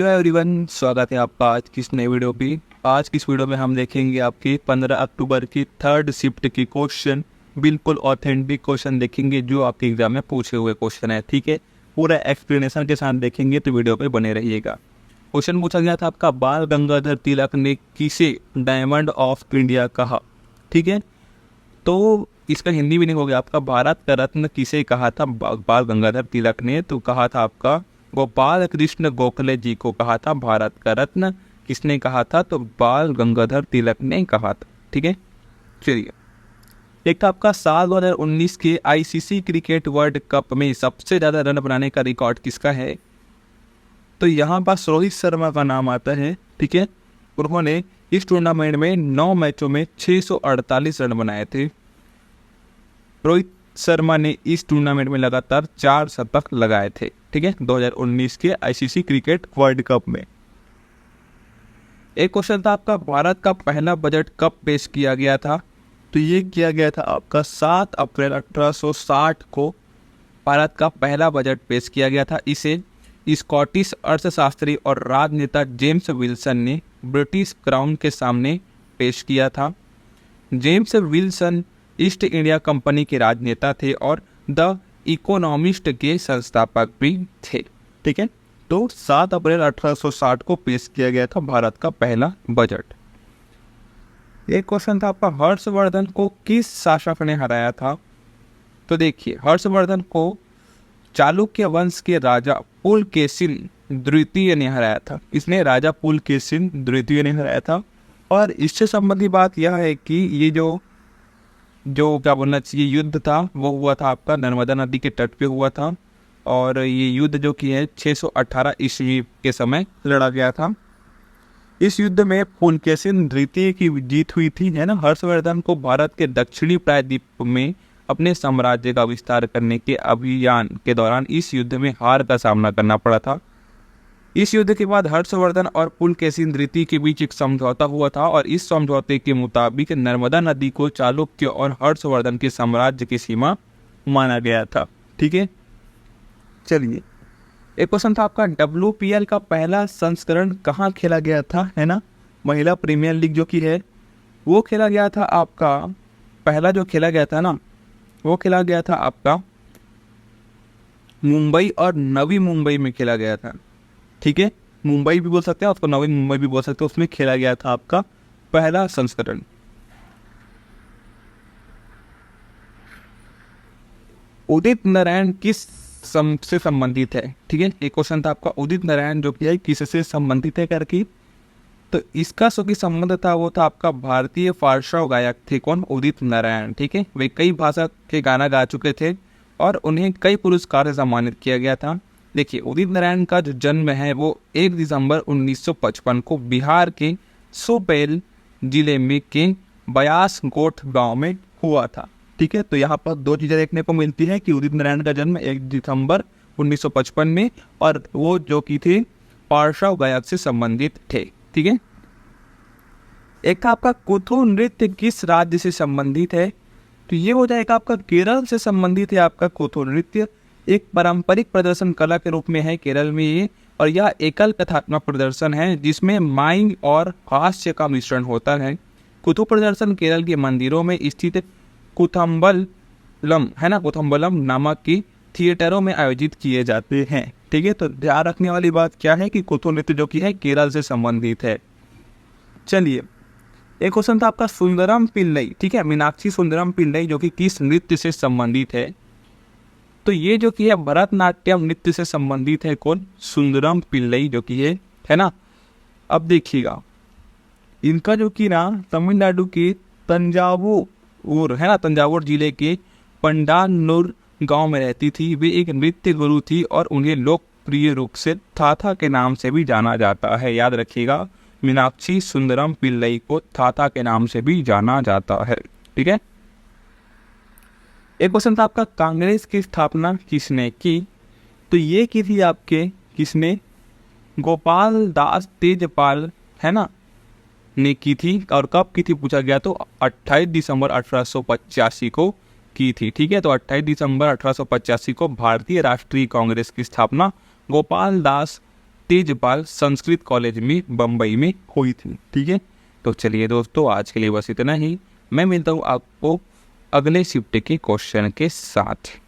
Hello everyone, स्वागत है आपका आज की इस नई वीडियो पे। आज की इस वीडियो में हम देखेंगे आपकी 15 अक्टूबर की थर्ड शिफ्ट की क्वेश्चन। बिल्कुल ऑथेंटिक क्वेश्चन देखेंगे जो आपके एग्जाम में पूछे हुए क्वेश्चन है। ठीक है, पूरा एक्सप्लेनेशन के साथ देखेंगे तो वीडियो पे बने रहिएगा। क्वेश्चन पूछा गया था आपका, बाल गंगाधर तिलक ने किसे डायमंड ऑफ इंडिया कहा। ठीक है, तो इसका हिंदी मीनिंग हो गया आपका, भारत का रत्न किसे कहा था बाल गंगाधर तिलक ने। तो कहा था आपका गोपाल कृष्ण गोखले जी को कहा था भारत का रत्न। किसने कहा था? तो बाल गंगाधर तिलक ने कहा था। ठीक है, चलिए एक था आपका, साल 2019 के आईसीसी क्रिकेट वर्ल्ड कप में सबसे ज़्यादा रन बनाने का रिकॉर्ड किसका है? तो यहाँ पास रोहित शर्मा का नाम आता है। ठीक है, उन्होंने इस टूर्नामेंट में 9 मैचों में 648 रन बनाए थे। रोहित शर्मा ने इस टूर्नामेंट में लगातार 4 शतक लगाए थे। ठीक है, 2019 के आईसीसी क्रिकेट वर्ल्ड कप में। एक क्वेश्चन था आपका, भारत का पहला बजट कब पेश किया गया था? तो ये किया गया था आपका 7 अप्रैल 1860 को भारत का पहला बजट पेश किया गया था। इसे स्कॉटिश अर्थशास्त्री और राजनेता जेम्स विल्सन ने ब्रिटिश क्राउन के सामने पेश किया था। James Wilson east India company के राजनेता थे और द इकोनॉमिस्ट के संस्थापक भी थे। ठीक है, तो 7 अप्रैल 1860 को पेश किया गया था भारत का पहला बजट। एक क्वेश्चन था आपका, हर्षवर्धन को किस शासक ने हराया था? तो देखिए, हर्षवर्धन को चालुक्य वंश के राजा पुलकेशिन द्वितीय ने हराया था। इसने राजा पुलकेशिन द्वितीय ने हराया था। और इससे संबंधी बात यह है कि ये जो क्या बोलना चाहिए युद्ध था वो हुआ था आपका नर्मदा नदी के तट पे हुआ था। और ये युद्ध जो कि है 618 ईस्वी के समय लड़ा गया था। इस युद्ध में पुलकेशिन द्वितीय की जीत हुई थी, है ना। हर्षवर्धन को भारत के दक्षिणी प्रायद्वीप में अपने साम्राज्य का विस्तार करने के अभियान के दौरान इस युद्ध में हार का सामना करना पड़ा था। इस युद्ध के बाद हर्षवर्धन और पुलकेशिन द्वितीय के बीच एक समझौता हुआ था और इस समझौते के मुताबिक नर्मदा नदी को चालुक्य और हर्षवर्धन के साम्राज्य की सीमा माना गया था। ठीक है, चलिए एक क्वेश्चन था आपका, WPL का पहला संस्करण कहाँ खेला गया था, है ना। महिला प्रीमियर लीग जो कि है वो खेला गया था आपका, पहला जो खेला गया था ना वो खेला गया था आपका मुंबई और नवी मुंबई में खेला गया था। ठीक है, मुंबई भी बोल सकते हैं उसको, नवी मुंबई भी बोल सकते हैं, उसमें खेला गया था आपका पहला संस्करण। उदित नारायण किस से संबंधित है? ठीक है, एक क्वेश्चन था आपका, उदित नारायण जो कि है किससे संबंधित है करके। तो इसका जो कि संबंध था वो था आपका भारतीय पार्श्व गायक थे। कौन? उदित नारायण। ठीक है, वे कई भाषा के गाना गा चुके थे और उन्हें कई पुरस्कार से सम्मानित किया गया था। देखिए, उदित नारायण का जो जन्म है वो 1 दिसंबर 1955 को बिहार के सुपौल जिले में के बयास गोठ गांव में हुआ था। ठीक है, तो यहाँ पर 2 चीज़ें देखने को मिलती है कि उदित नारायण का जन्म 1 दिसंबर 1955 में और वो जो कि थे पार्श्व गायक से संबंधित थे। ठीक है, एक आपका कुथु नृत्य किस राज्य से संबंधित है? तो ये हो जाएगा आपका केरल से संबंधित है। आपका कुथु नृत्य एक पारंपरिक प्रदर्शन कला के रूप में है केरल में ये, और यह एकल कथात्मक प्रदर्शन है जिसमें माइंग और हास्य का मिश्रण होता है। कुथु प्रदर्शन केरल के मंदिरों में स्थित कुथम्बलम, है ना, कुथम्बलम नामक की थिएटरों में आयोजित किए जाते हैं। ठीक है, तो ध्यान रखने वाली बात क्या है कि कुथु नृत्य जो कि है केरल से संबंधित है। चलिए एक क्वेश्चन था आपका, सुंदरम पिल्लई। ठीक है, मीनाक्षी सुंदरम पिल्लई जो कि किस नृत्य से संबंधित है? तो ये जो कि है भरतनाट्यम नृत्य से संबंधित है। कौन? सुंदरम पिल्लई जो कि है ना। अब देखिएगा, इनका जो कि ना तमिलनाडु के तंजावुर, है ना, तंजावुर जिले के पंडानूर गांव में रहती थी। वे एक नृत्य गुरु थी और उन्हें लोकप्रिय रूप से थाथा के नाम से भी जाना जाता है। याद रखिएगा, मीनाक्षी सुंदरम पिल्लई को थाथा के नाम से भी जाना जाता है। ठीक है, एक क्वेश्चन था आपका, कांग्रेस की स्थापना किसने की? तो ये की थी आपके किसने? गोपाल दास तेजपाल, है ना, ने की थी। और कब की थी पूछा गया तो 28 दिसंबर 1885 को की थी। ठीक है, तो 28 दिसंबर 1885 को भारतीय राष्ट्रीय कांग्रेस की स्थापना गोपाल दास तेजपाल संस्कृत कॉलेज में बम्बई में हुई थी। ठीक है, तो चलिए दोस्तों आज के लिए बस इतना ही। मैं मिलता हूँ आपको अगले शिफ्ट के क्वेश्चन के साथ।